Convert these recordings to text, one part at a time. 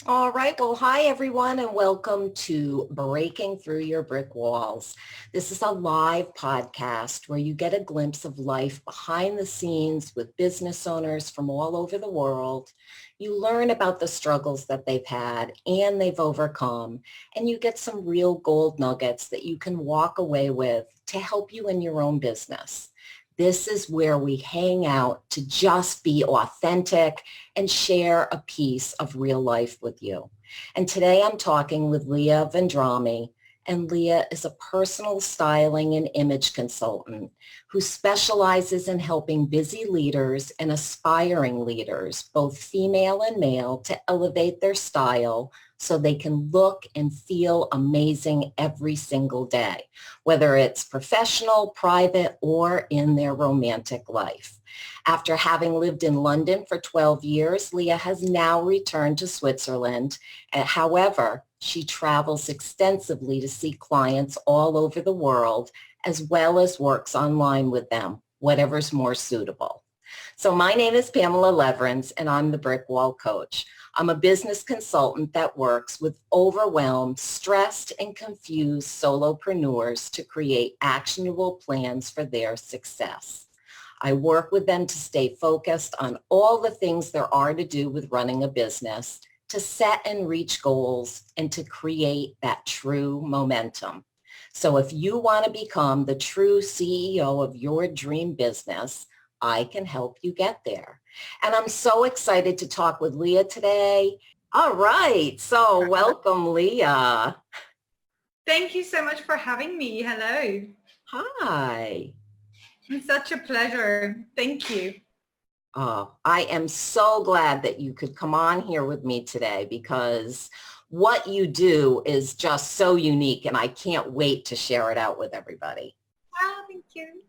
All right. Well, hi, everyone, and welcome to Breaking Through Your Brick Walls. This is a live podcast where you get a glimpse of life behind the scenes with business owners from all over the world. You learn about the struggles that they've had and they've overcome, and you get some real gold nuggets that you can walk away with to help you in your own business. This is where we hang out to just be authentic and share a piece of real life with you. And today I'm talking with Léa Vendrami, and Léa is a personal styling and image consultant who specializes in helping busy leaders and aspiring leaders, both female and male, to elevate their style so they can look and feel amazing every single day, whether it's professional, private, or in their romantic life. After having lived in London for 12 years, Léa has now returned to Switzerland. However, she travels extensively to see clients all over the world, as well as works online with them, whatever's more suitable. So my name is Pamela Lewerenz, and I'm the Brick Wall Coach. I'm a business consultant that works with overwhelmed, stressed, and confused solopreneurs to create actionable plans for their success. I work with them to stay focused on all the things there are to do with running a business, to set and reach goals, and to create that true momentum. So if you want to become the true CEO of your dream business, I can help you get there. And I'm so excited to talk with Léa today. All right. So welcome, Léa. Thank you so much for having me. Hello. Hi. It's such a pleasure. Thank you. Oh, I am so glad that you could come on here with me today because what you do is just so unique and I can't wait to share it out with everybody. Oh, thank you.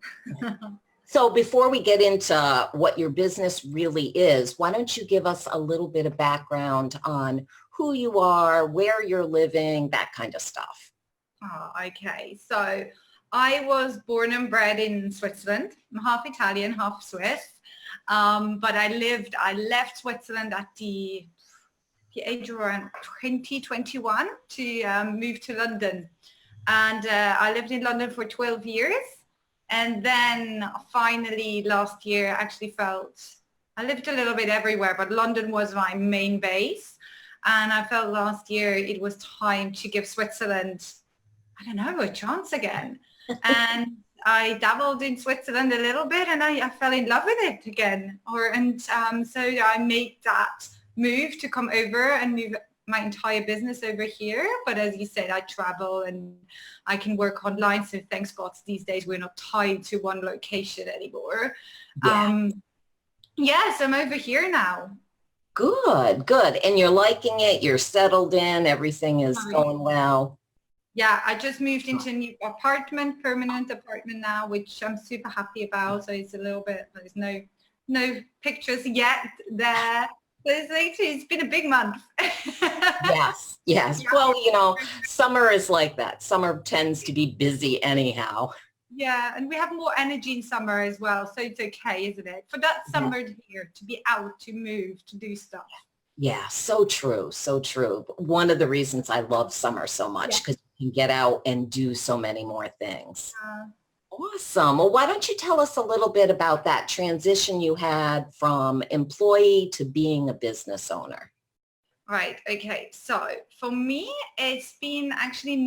So before we get into what your business really is, why don't you give us a little bit of background on who you are, where you're living, that kind of stuff. Oh, okay. So I was born and bred in Switzerland. I'm half Italian, half Swiss. But I left Switzerland at the age of around 2021 to move to London. And I lived in London for 12 years. And then finally last year I lived a little bit everywhere, but London was my main base. And I felt last year it was time to give Switzerland, I don't know, a chance again. And I dabbled in Switzerland a little bit and I fell in love with it again. So I made that move to come over and move my entire business over here. But as you said, I travel and I can work online. So thanks God these days we're not tied to one location anymore. Yeah. So I'm over here now. Good, good. And you're liking it, you're settled in, everything is going well. Yeah, I just moved into a new permanent apartment now, which I'm super happy about. So it's a little bit, there's no pictures yet there. It's been a big month. Yes. Yeah. Well, summer is like that. Summer tends to be busy anyhow. Yeah, and we have more energy in summer as well. So it's okay, isn't it? For that summer here, to be out, to move, to do stuff. Yeah, so true. So true. One of the reasons I love summer so much because you can get out and do so many more things. Awesome. Well, why don't you tell us a little bit about that transition you had from employee to being a business owner? Right. Okay. So for me, it's been actually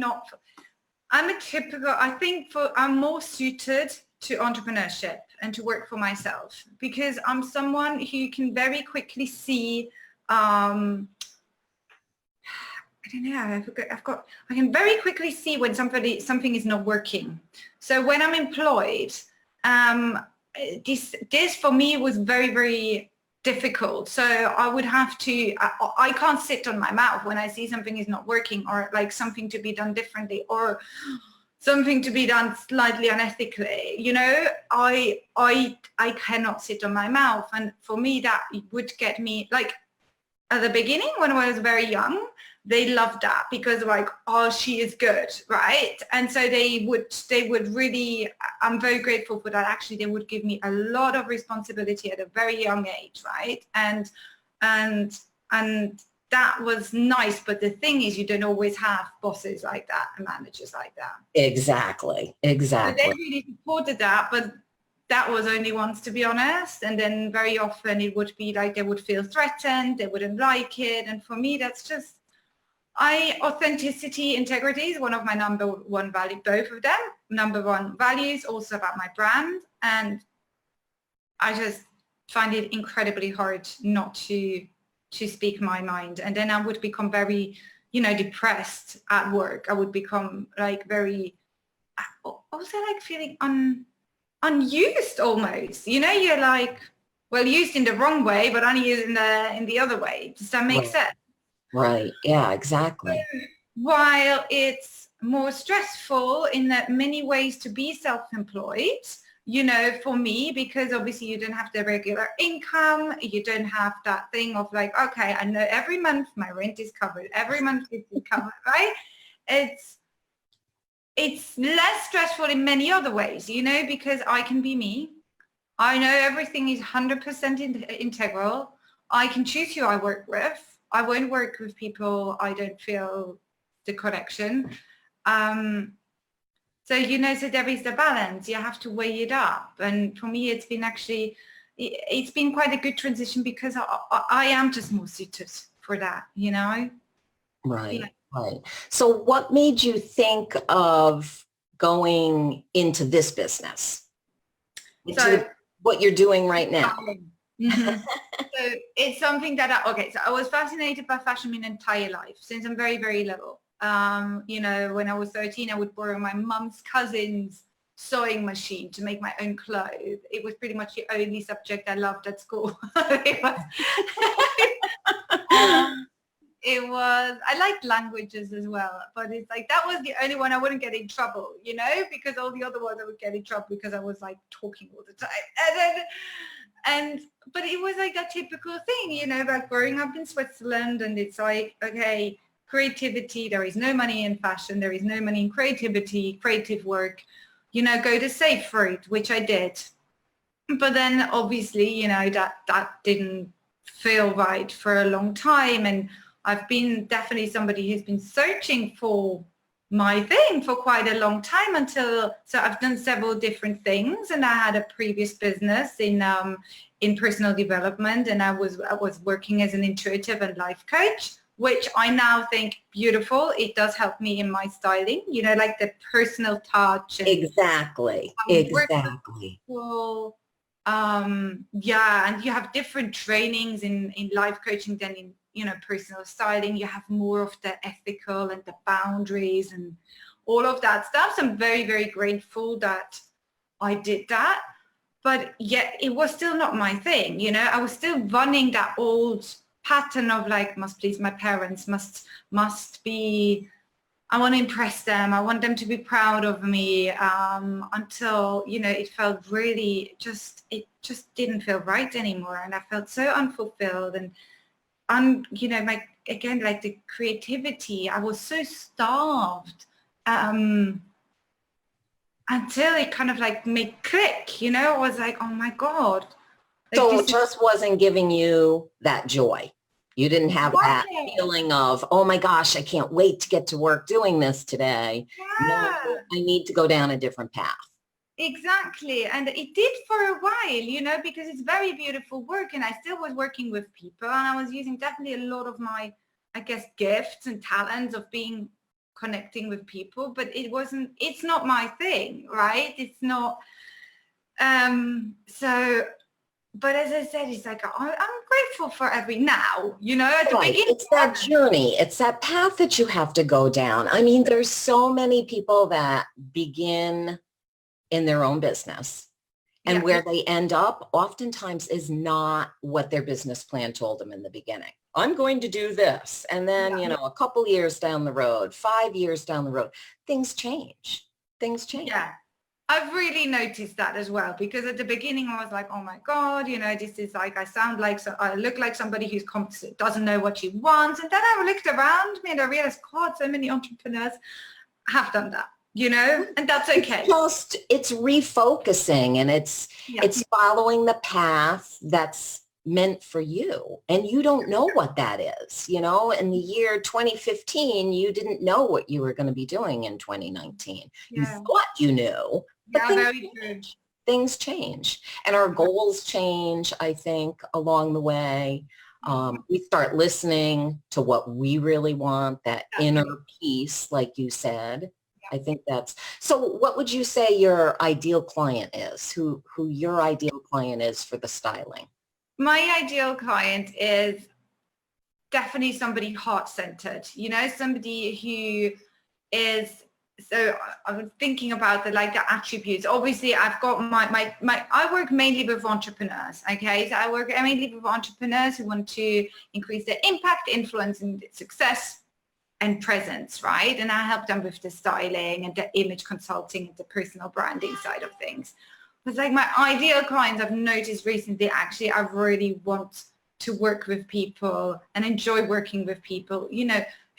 I'm more suited to entrepreneurship and to work for myself because I'm someone who can very quickly see, I don't know. I can very quickly see when something is not working. So when I'm employed, this for me was very, very difficult. So I would have to, I can't sit on my mouth when I see something is not working or like something to be done differently or something to be done slightly unethically. I cannot sit on my mouth. And for me, that would get me like at the beginning when I was very young, they loved that because like, oh, she is good, right? And so they would really, I'm very grateful for that. Actually, they would give me a lot of responsibility at a very young age, right? And that was nice. But the thing is, you don't always have bosses like that and managers like that. Exactly. So Exactly. they really supported that, but that was only once, to be honest. And then very often it would be like they would feel threatened, they wouldn't like it. And for me, that's just, authenticity, integrity is one of my number one value, both of them, number one values, also about my brand. And I just find it incredibly hard not to speak my mind. And then I would become very, depressed at work. I would become like very, also like feeling unused almost. You're like, well, used in the wrong way, but unused in the other way. Does that make sense? Right. Yeah, exactly. While it's more stressful in many ways to be self-employed, for me, because obviously you don't have the regular income, you don't have that thing of like, okay, I know every month my rent is covered, every month this is covered, right? It's less stressful in many other ways, because I can be me. I know everything is 100% integral. I can choose who I work with. I won't work with people I don't feel the connection. So there is the balance. You have to weigh it up. And for me, it's been quite a good transition because I am just more suited for that, Right. Yeah. Right. So what made you think of going into this business? So What you're doing right now? Mm-hmm. So it's something that so I was fascinated by fashion my entire life since I'm very, very little. When I was 13, I would borrow my mum's cousin's sewing machine to make my own clothes. It was pretty much the only subject I loved at school. I liked languages as well, but it's like that was the only one I wouldn't get in trouble, because all the other ones I would get in trouble because I was like talking all the time. But it was like that typical thing, like growing up in Switzerland, and it's like, okay, creativity, there is no money in fashion, there is no money in creativity, creative work, go the safe route, which I did. But then obviously, that didn't feel right for a long time. And I've been definitely somebody who's been searching for my thing for quite a long time so I've done several different things, and I had a previous business in personal development, and I was working as an intuitive and life coach, which I now think beautiful. It does help me in my styling, like the personal touch. And Exactly. People, and you have different trainings in life coaching than in personal styling. You have more of the ethical and the boundaries and all of that stuff. So I'm very, very grateful that I did that, but yet it was still not my thing. I was still running that old pattern of like, must please my parents, must be, I want to impress them, I want them to be proud of me, until it felt really it just didn't feel right anymore, and I felt so unfulfilled. And like the creativity, I was so starved until it kind of like made click, I was like, oh my God. So it just wasn't giving you that joy. You didn't have that feeling of, oh my gosh, I can't wait to get to work doing this today. Yeah. No, I need to go down a different path. Exactly. And it did for a while, because it's very beautiful work, and I still was working with people, and I was using definitely a lot of my, I guess, gifts and talents of connecting with people, but it's not my thing, right? It's not, but as I said, it's like, I'm grateful for at the beginning. It's that journey. It's that path that you have to go down. I mean, there's so many people that begin in their own business, and where they end up oftentimes is not what their business plan told them in the beginning. I'm going to do this. And then, a couple years down the road, 5 years down the road, things change. Yeah. I've really noticed that as well, because at the beginning I was like, oh my God, this is like, I look like somebody who's doesn't know what she wants. And then I looked around me and I realized, God, so many entrepreneurs have done that, and that's okay. It's refocusing, and it's following the path that's meant for you. And you don't know what that is. You know, in the year 2015, you didn't know what you were going to be doing in 2019. You Yeah. thought you knew, but Yeah, very true. things change and our goals change, I think, along the way. We start listening to what we really want, that inner peace, like you said. I think that's, so what would you say your ideal client is, who your ideal client is for the styling? My ideal client is definitely somebody heart-centered, somebody who is, so I was thinking about the attributes. Obviously, I've got my I work mainly with entrepreneurs. Okay, so I work mainly with entrepreneurs who want to increase their impact, influence, and success and presence, right? And I help them with the styling and the image consulting and the personal branding side of things. But like my ideal clients, I've noticed recently, actually, I really want to work with people and enjoy working with people,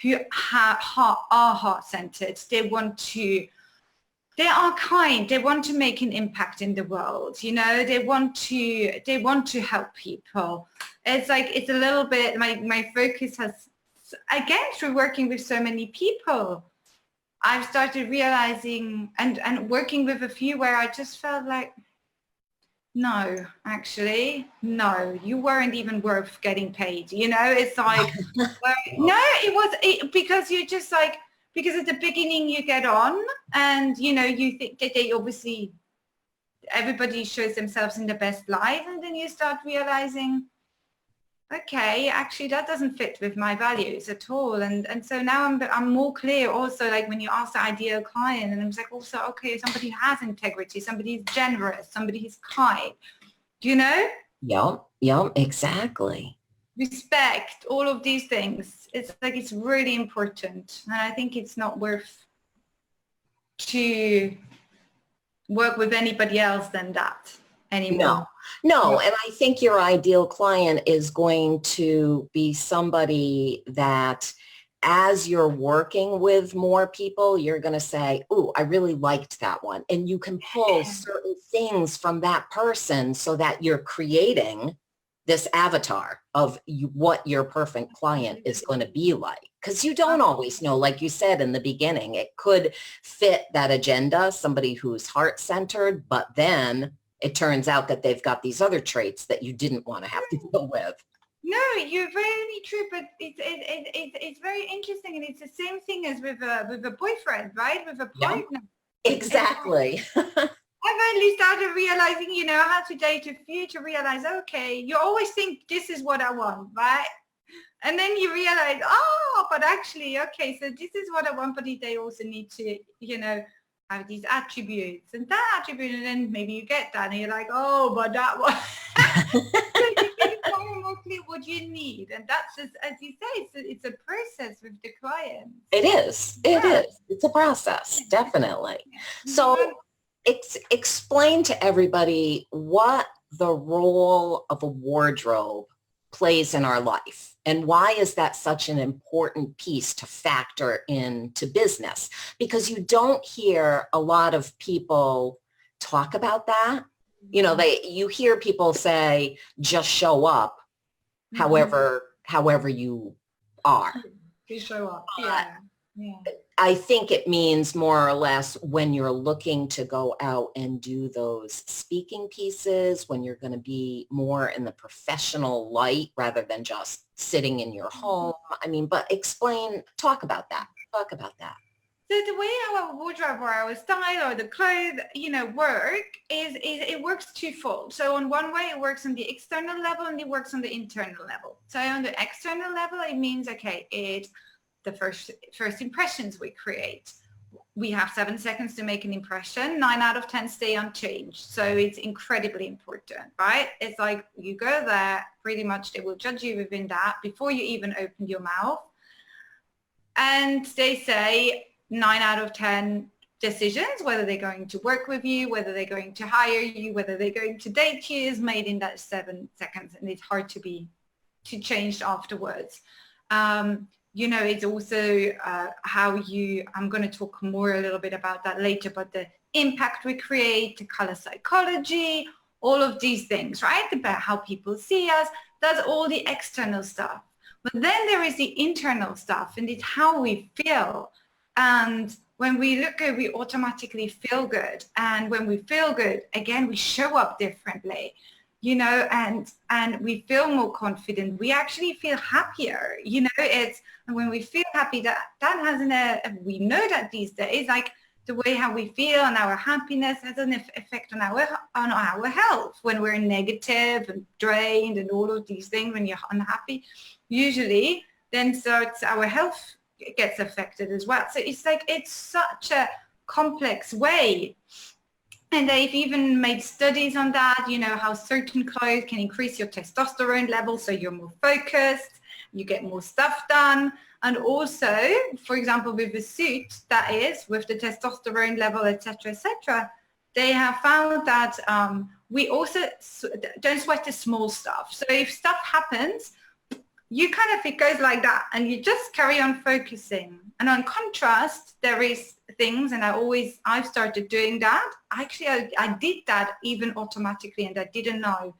who are heart-centered. They are kind. They want to make an impact in the world. They want to help people. It's like, it's a little bit, my focus has, again, through working with so many people, I've started realizing and working with a few where I just felt like, no, actually, no, you weren't even worth getting paid. It's like, no, because you're just like, because at the beginning you get on and, you think that they obviously, everybody shows themselves in the best light, and then you start realizing, okay, actually that doesn't fit with my values at all. And so now I'm more clear also, like when you ask the ideal client, and I'm like, also, okay, somebody has integrity, somebody is generous, somebody is kind, Yeah, exactly. respect, all of these things. It's like, it's really important. And I think it's not worth to work with anybody else than that anymore. No. And I think your ideal client is going to be somebody that as you're working with more people, you're going to say, oh, I really liked that one. And you can pull certain things from that person so that you're creating this avatar of what your perfect client is going to be like. Because you don't always know, like you said in the beginning, it could fit that agenda, somebody who's heart-centered, but then it turns out that they've got these other traits that you didn't want to have to deal with. No, you're very true, but it's very interesting, and it's the same thing as with a boyfriend, right? With a partner. Exactly. I've only started realizing, how to date a few to realize, okay, you always think this is what I want, right? And then you realize, but actually, okay, so this is what I want, but they also need to, have these attributes and that attribute, and then maybe you get that and you're like, oh, but that one. What you need, and that's just, as you say, it's a process with the client. It is. It's a process, definitely. So explain to everybody what the role of a wardrobe plays in our life, and why is that such an important piece to factor into business? Because you don't hear a lot of people talk about that. You hear people say, just show up however you are. You show up. Yeah. I think it means more or less when you're looking to go out and do those speaking pieces, when you're going to be more in the professional light rather than just sitting in your home. I mean, but talk about that. So the way our wardrobe or our style or the clothes, work is it works twofold. So on one way, it works on the external level and it works on the internal level. So on the external level, it means, okay, it's the first impressions we create. We have 7 seconds to make an impression. 9 out of 10 stay unchanged. So it's incredibly important, right? It's like you go there, pretty much they will judge you within that before you even open your mouth. And they say 9 out of 10 decisions, whether they're going to work with you, whether they're going to hire you, whether they're going to date you, is made in that 7 seconds, and it's hard to change afterwards. It's also I'm going to talk more a little bit about that later, but the impact we create, the color psychology, all of these things, right? About how people see us. That's all the external stuff. But then there is the internal stuff, and it's how we feel. And when we look good, we automatically feel good. And when we feel good, again, we show up differently, you know, and we feel more confident. We actually feel happier, you know, and when we feel happy, that has we know that these days, like the way how we feel and our happiness has an effect on our health. When we're negative and drained and all of these things, when you're unhappy, usually then starts our health gets affected as well. So it's like, it's such a complex way. And they've even made studies on that, you know, how certain clothes can increase your testosterone level, so you're more focused, you get more stuff done. And also, for example, with a suit, that is, with the testosterone level, etc., they have found that we also don't sweat the small stuff. So if stuff happens, you kind of, it goes like that, and you just carry on focusing. And on contrast, there is things, and I've started doing that. Actually, I did that even automatically, and I didn't know.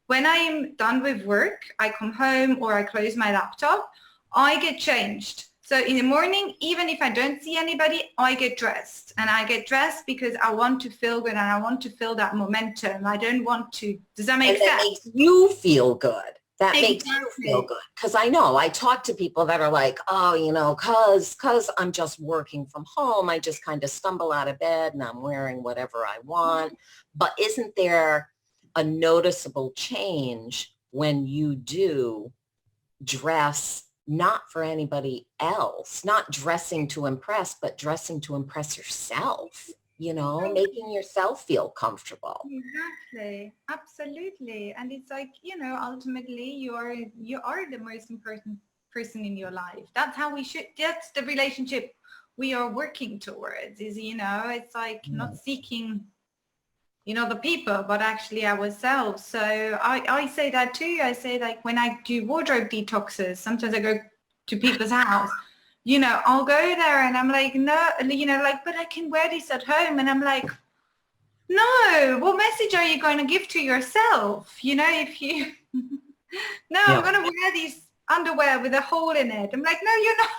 When I'm done with work, I come home or I close my laptop, I get changed. So in the morning, even if I don't see anybody, I get dressed. And I get dressed because I want to feel good, and I want to feel that momentum. I don't want to, does that make sense? That makes you feel good. That Exactly. makes you feel good. Because I know I talk to people that are like, oh, you know, cause I'm just working from home. I just kind of stumble out of bed and I'm wearing whatever I want. But isn't there a noticeable change when you do dress not for anybody else, not dressing to impress, but dressing to impress yourself? You know, making yourself feel comfortable. Exactly. Absolutely. And it's like, you know, ultimately you are the most important person in your life. That's how that's the relationship we are working towards, is, you know, it's like not seeking, you know, the people, but actually ourselves. So I say that too. I say, like, when I do wardrobe detoxes, sometimes I go to people's house, you know, I'll go there and I'm like, no, you know, like, but I can wear this at home. And I'm like, no, what message are you going to give to yourself? You know, if you, no, I'm going to wear these underwear with a hole in it. I'm like, no, you're not.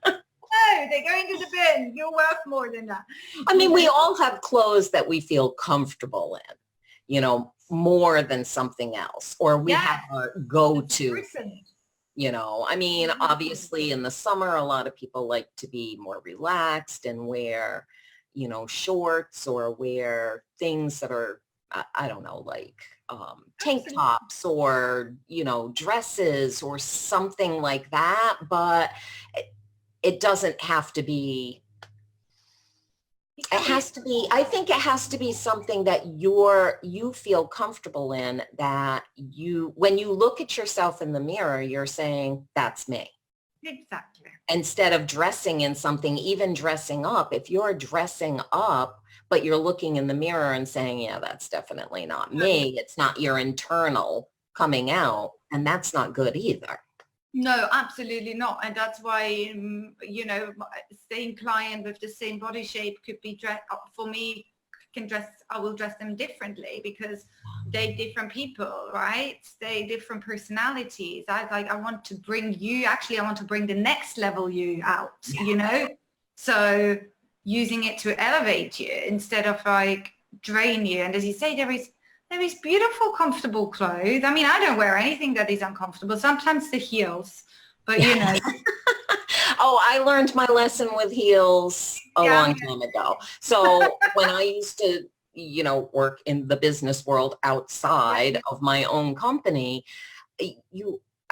No, they go into the bin. You're worth more than that. I mean, we all have clothes that we feel comfortable in, you know, more than something else, or we have a go-to thing. You know, I mean, obviously in the summer, a lot of people like to be more relaxed and wear, you know, shorts or wear things that are, I don't know, like tank tops or, you know, dresses or something like that. But it doesn't have to be, I think it has to be something that you feel comfortable in, that when you look at yourself in the mirror, you're saying, that's me. Exactly. Instead of dressing in something, even dressing up, if you're dressing up, but you're looking in the mirror and saying, yeah, that's definitely not me. It's not your internal coming out, and that's not good either. No, absolutely not. And that's why, you know, same client with the same body shape could be dressed, for me, I will dress them differently because they're different people, right? They're different personalities. I want to bring the next level you out, you know? So using it to elevate you instead of like drain you. And as you say, there is beautiful, comfortable clothes. I mean, I don't wear anything that is uncomfortable. Sometimes the heels, but you know. Oh, I learned my lesson with heels a long time ago. So when I used to, you know, work in the business world outside of my own company,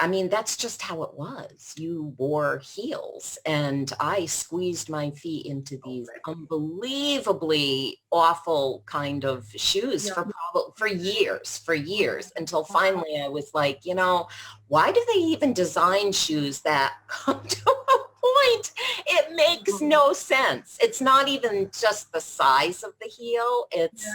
I mean, that's just how it was. You wore heels, and I squeezed my feet into these unbelievably awful kind of shoes for years, until finally I was like, you know, why do they even design shoes that come to a point? It makes no sense. It's not even just the size of the heel. It's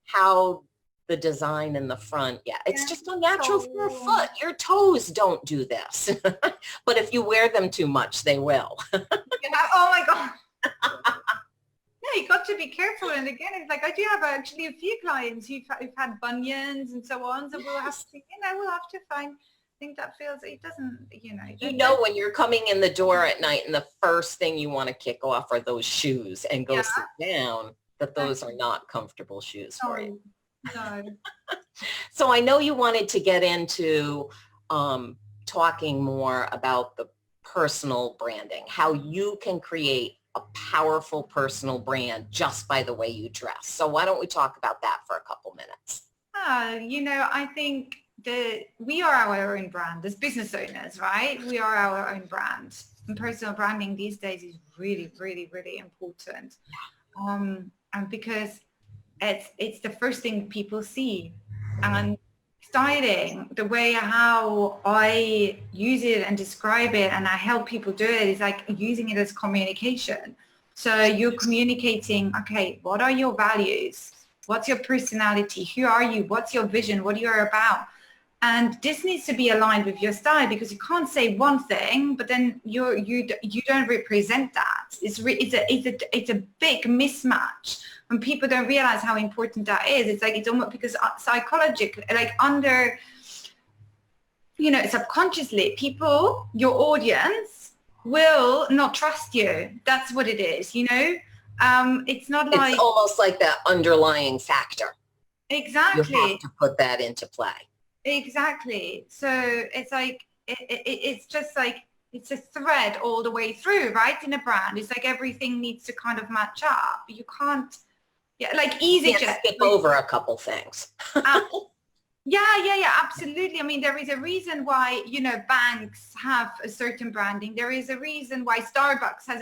how the design in the front. It's just unnatural for a foot. Your toes don't do this. But if you wear them too much, they will. Oh my God. No, you got to be careful. And again, it's like I do have actually a few clients who've had bunions and so on. So we'll have to, we'll have to find, I think that feels, it doesn't, when you're coming in the door at night and the first thing you want to kick off are those shoes and go sit down, that those are not comfortable shoes for you. No. So I know you wanted to get into talking more about the personal branding, how you can create a powerful personal brand just by the way you dress. So why don't we talk about that for a couple minutes? I think we are our own brand as business owners, right? We are our own brand. And personal branding these days is really, really, really important. And because it's the first thing people see. And styling, the way how I use it and describe it and I help people do it is like using it as communication. So you're communicating, okay, what are your values? What's your personality? Who are you? What's your vision? What you are about? And this needs to be aligned with your style, because you can't say one thing, but then you don't represent that. It's a big mismatch when people don't realize how important that is. It's like, it's almost because psychologically, like under, subconsciously, people, your audience will not trust you. That's what it is, It's not like... It's almost like that underlying factor. Exactly. You have to put that into play. Exactly. So it's like, it's just like, it's a thread all the way through, right? In a brand, it's like everything needs to kind of match up. You can't, like EasyJet. Skip over a couple things. Yeah, absolutely. I mean, there is a reason why, banks have a certain branding. There is a reason why Starbucks has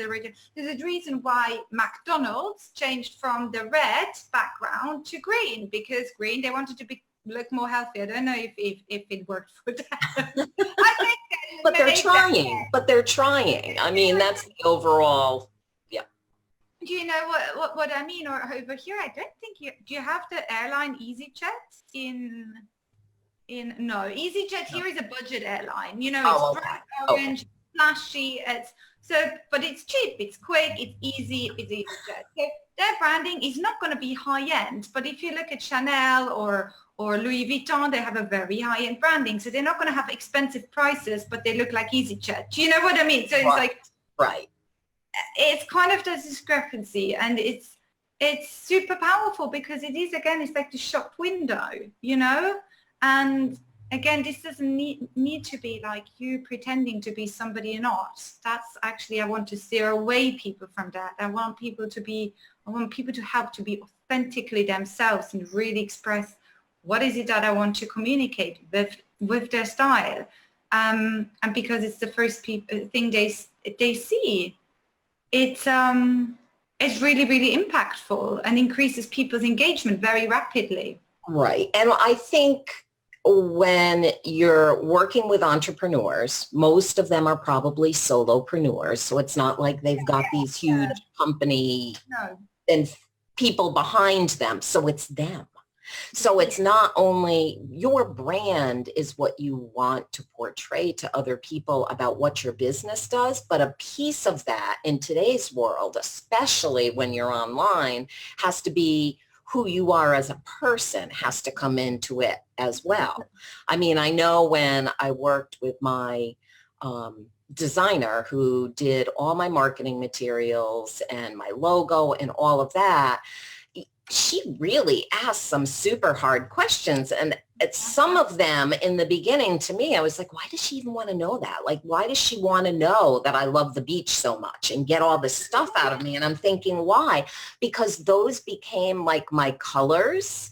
there's a reason why McDonald's changed from the red background to green, because green, they wanted to look more healthy. I don't know if it worked for them. I think but they're trying. I mean, that's the overall. Do you know what I mean? Or over here, I don't think do you have the airline EasyJet no, EasyJet here is a budget airline. It's bright orange, flashy. But it's cheap, it's quick, it's easy, it's EasyJet. So their branding is not going to be high end, but if you look at Chanel or Louis Vuitton, they have a very high end branding. So they're not going to have expensive prices, but they look like EasyJet. Do you know what I mean? So it's like, right. It's kind of this discrepancy, and it's super powerful because it is, again, it's like the shop window, and again, this doesn't need to be like you pretending to be somebody you're not. That's actually, I want to steer away people from that. I want people to have to be authentically themselves and really express what is it that I want to communicate with their style, and because it's the first thing they see. It's really, really impactful and increases people's engagement very rapidly. Right. And I think when you're working with entrepreneurs, most of them are probably solopreneurs. So it's not like they've got these huge company and people behind them. So it's them. So it's not only your brand is what you want to portray to other people about what your business does, but a piece of that in today's world, especially when you're online, has to be who you are as a person, has to come into it as well. I mean, I know when I worked with my designer who did all my marketing materials and my logo and all of that, she really asked some super hard questions. And some of them in the beginning, to me, I was like, why does she even want to know that? Like, why does she want to know that I love the beach so much and get all this stuff out of me? And I'm thinking, why? Because those became like my colors,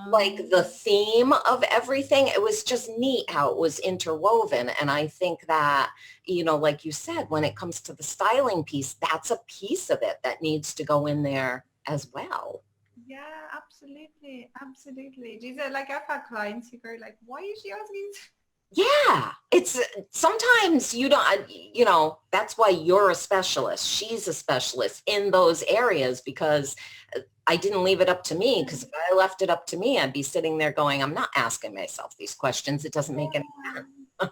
like the theme of everything. It was just neat how it was interwoven. And I think that, like you said, when it comes to the styling piece, that's a piece of it that needs to go in there as well. Yeah, absolutely. These are like, I've had clients who go like, why is she asking? Yeah, it's sometimes you don't, that's why you're a specialist. She's a specialist in those areas, because I didn't leave it up to me, because if I left it up to me, I'd be sitting there going, I'm not asking myself these questions. It doesn't make any sense.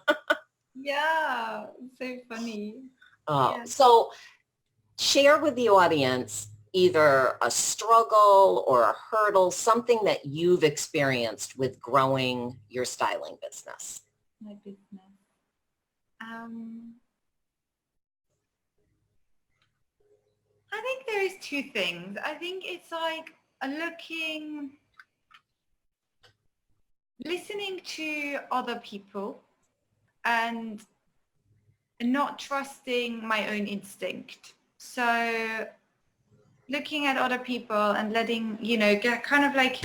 Yeah, it's so funny. So share with the audience either a struggle or a hurdle, something that you've experienced with growing your styling business? My business. I think there is two things. I think it's like listening to other people and not trusting my own instinct. So looking at other people and letting, get kind of like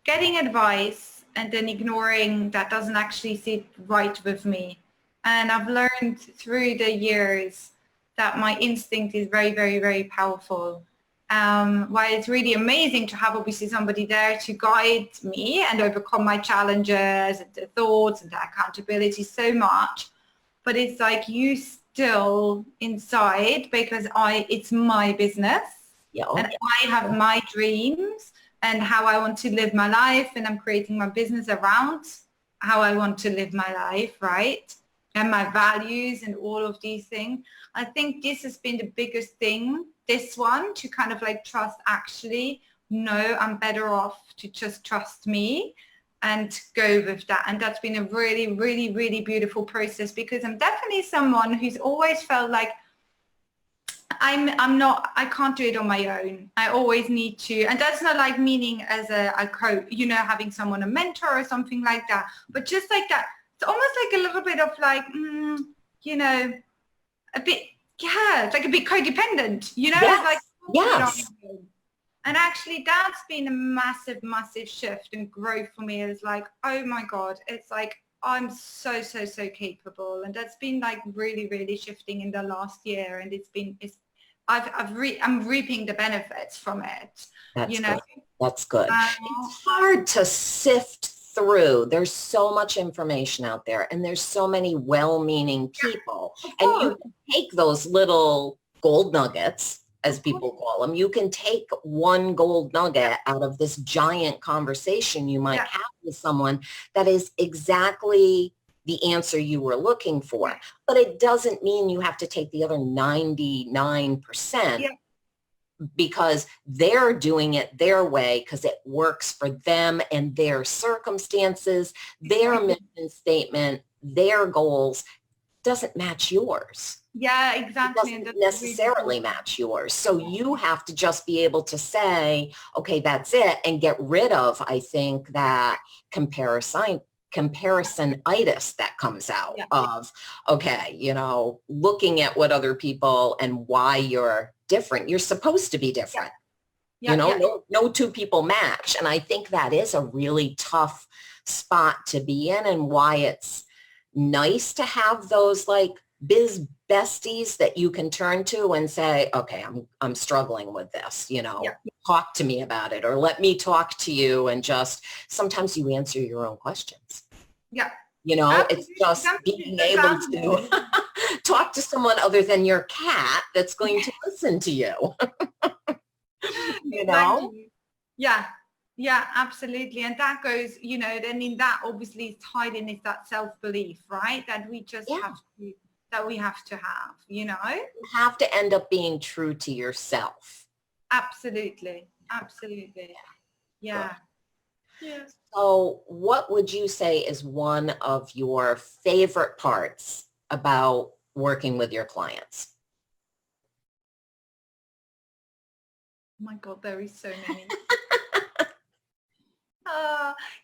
getting advice and then ignoring that doesn't actually sit right with me. And I've learned through the years that my instinct is very, very, very powerful. While it's really amazing to have obviously somebody there to guide me and overcome my challenges and the thoughts and the accountability so much, but it's like you still inside, because it's my business. Yeah. And I have my dreams and how I want to live my life, and I'm creating my business around how I want to live my life, right? And my values and all of these things. I think this has been the biggest thing, this one, to kind of like trust, actually, no, I'm better off to just trust me and go with that. And that's been a really, really, really beautiful process, because I'm definitely someone who's always felt like I can't do it on my own. I always need to, and that's not like meaning as a coach, having someone, a mentor or something like that, but just like that. It's almost like a little bit of like, a bit, it's like a bit codependent, Yes. It's like, yes. And actually that's been a massive, massive shift and growth for me. It's like, oh my God, it's like, I'm so, so, so capable. And that's been like really, really shifting in the last year. And I'm reaping the benefits from it. That's good. That's good. It's hard to sift through. There's so much information out there, and there's so many well-meaning people. And you can take those little gold nuggets, as people call them. You can take one gold nugget out of this giant conversation you might have with someone that is exactly the answer you were looking for. But it doesn't mean you have to take the other 99%. Because they're doing it their way, because it works for them and their circumstances, their mission statement, their goals doesn't match yours. Yeah, exactly. It doesn't necessarily match yours. So you have to just be able to say, okay, that's it, and get rid of, I think, that comparisonitis that comes out of, okay, looking at what other people and why you're different. You're supposed to be different. No two people match. And I think that is a really tough spot to be in, and why it's nice to have those like biz besties that you can turn to and say, okay, I'm struggling with this, talk to me about it, or let me talk to you, and just sometimes you answer your own questions. Yeah. It's just being able to talk to someone other than your cat that's going to listen to you. Yeah, absolutely. And that goes, then in that obviously is tied in is that self-belief, right? That we just have to have. You have to end up being true to yourself. Absolutely. Yeah. So what would you say is one of your favorite parts about working with your clients? Oh my God, there is so many.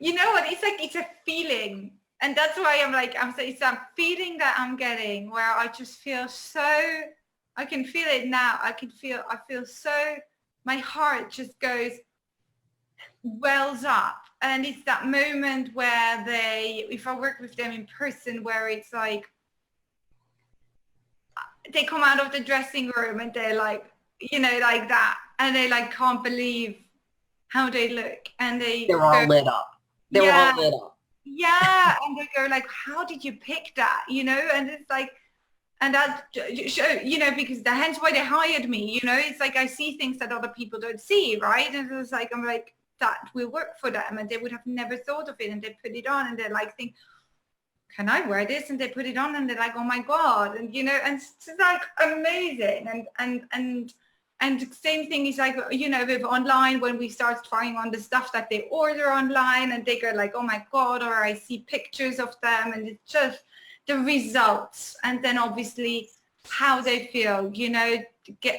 You know what? It's like, it's a feeling. And that's why it's a feeling that I'm getting, where I just feel so, I can feel it now. I feel so, my heart just wells up. And it's that moment where if I work with them in person, where it's like, they come out of the dressing room and they're like, like that. And they like can't believe how they look. And they're all lit up. They're all lit up. Yeah. And they go like, how did you pick that? And it's like, and that, because hence why they hired me, it's like, I see things that other people don't see. Right. And it's like, I'm like, that will work for them, and they would have never thought of it, and they put it on, and they're like, think, can I wear this? And they put it on, and they're like, oh my God. And and it's like amazing. And And the same thing is like, you know, with online, when we start trying on the stuff that they order online and they go like, oh my God, or I see pictures of them and it's just the results. And then obviously how they feel, you know,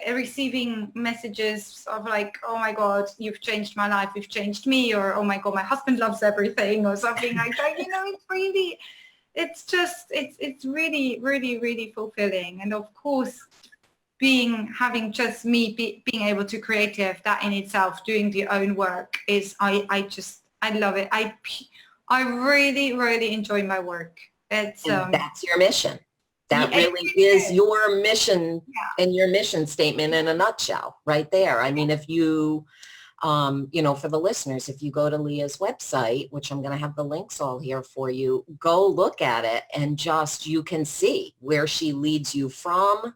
receiving messages of like, oh my God, you've changed my life, you've changed me, or oh my God, my husband loves everything, or something like that. You know, it's really, it's just, it's really, really, really fulfilling. And of course, having just me being able to creative, that in itself, doing the own work is, I love it. I really, really enjoy my work. It's that's your mission. That really is your mission, and your mission statement in a nutshell right there. I mean, if you, you know, for the listeners, if you go to Leah's website, which I'm going to have the links all here for you, go look at it and just, you can see where she leads you from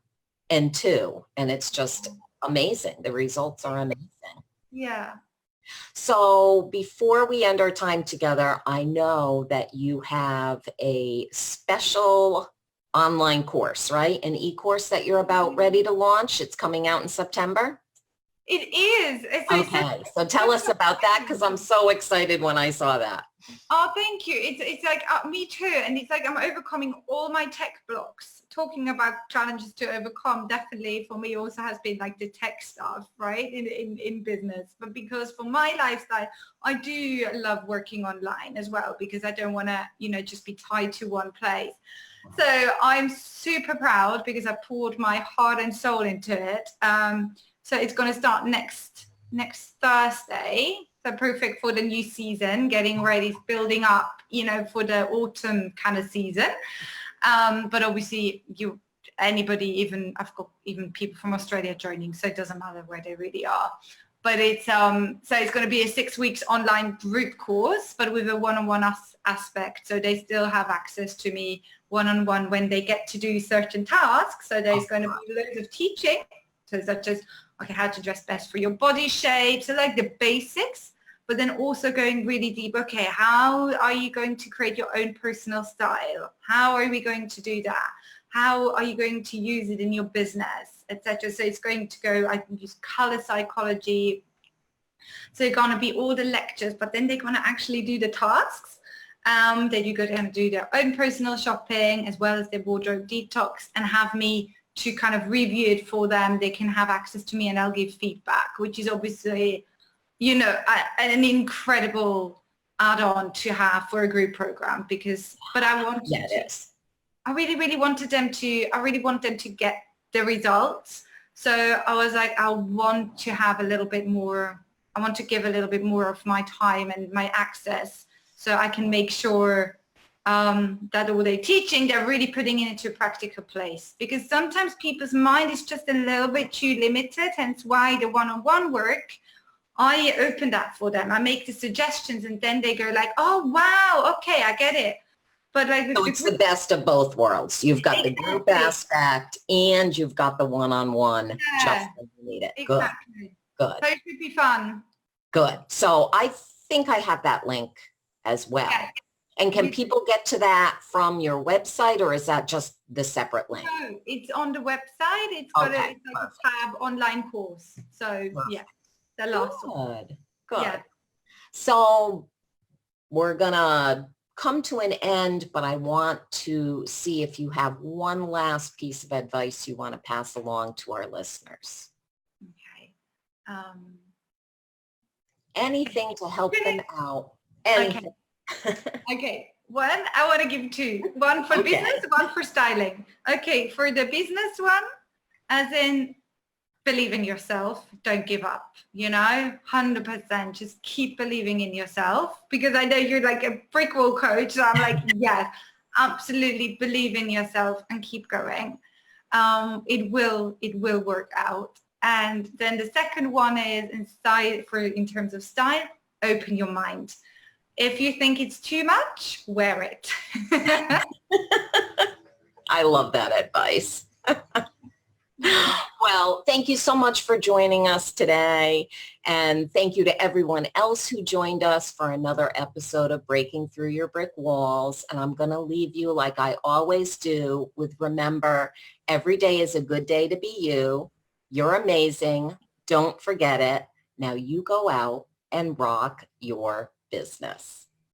and to, and it's just amazing. The results are amazing. Yeah. So before we end our time together, I know that you have a special online course, right? An e-course that you're about ready to launch. It's coming out in September. It is. Okay, so tell us about that, because I'm so excited when I saw that. Oh, thank you. It's like me too, and it's like I'm overcoming all my tech blocks. Talking about challenges to overcome, definitely for me also has been like the tech stuff, right, in business. But because for my lifestyle, I do love working online as well, because I don't want to, you know, just be tied to one place. So I'm super proud because I poured my heart and soul into it. So it's going to start next Thursday. So perfect for the new season, getting ready, building up, you know, for the autumn kind of season. But obviously anybody, even I've got even people from Australia joining, so it doesn't matter where they really are. But it's so it's going to be a 6 weeks online group course, but with a one-on-one aspect. So they still have access to me one-on-one when they get to do certain tasks. So there's going to be loads of teaching, so such as, okay, how to dress best for your body shape, so like the basics, but then also going really deep. Okay, how are you going to create your own personal style? How are we going to do that? How are you going to use it in your business, etc.? So it's going to go, I can use color psychology. So it's going to be all the lectures, but then they're going to actually do the tasks. They do go down and do their own personal shopping as well as their wardrobe detox, and have me to kind of review it for them. They can have access to me and I'll give feedback, which is obviously, you know, an incredible add-on to have for a group program, because, but I really, really wanted them to get the results. So I was like, I want to have a little bit more, I want to give a little bit more of my time and my access, so I can make sure that all they're teaching, they're really putting it into a practical place. Because sometimes people's mind is just a little bit too limited, hence why the one-on-one work, I open that for them. I make the suggestions and then they go like, oh, wow, okay, I get it. But like, so it's the best of both worlds. You've got the group aspect and you've got the one-on-one, just when you need it. Exactly. Good. So it should be fun. Good. So I think I have that link as well. Yeah. And can people get to that from your website, or is that just the separate link? No, it's on the website. It's got it's like a tab online course. So yeah, the last one. Good. Yeah. So we're gonna come to an end, but I want to see if you have one last piece of advice you want to pass along to our listeners. Okay. Anything to help them out. Anything. Okay. One, I want to give two. One for business, one for styling. Okay, for the business one, as in believe in yourself, don't give up, you know, 100%. Just keep believing in yourself, because I know you're like a brick wall coach. So I'm like, yes, absolutely believe in yourself and keep going. It will work out. And then the second one is in terms of style, open your mind. If you think it's too much, wear it. I love that advice. Well, thank you so much for joining us today. And thank you to everyone else who joined us for another episode of Breaking Through Your Brick Walls. And I'm going to leave you like I always do with, remember, every day is a good day to be you. You're amazing. Don't forget it. Now you go out and rock your business.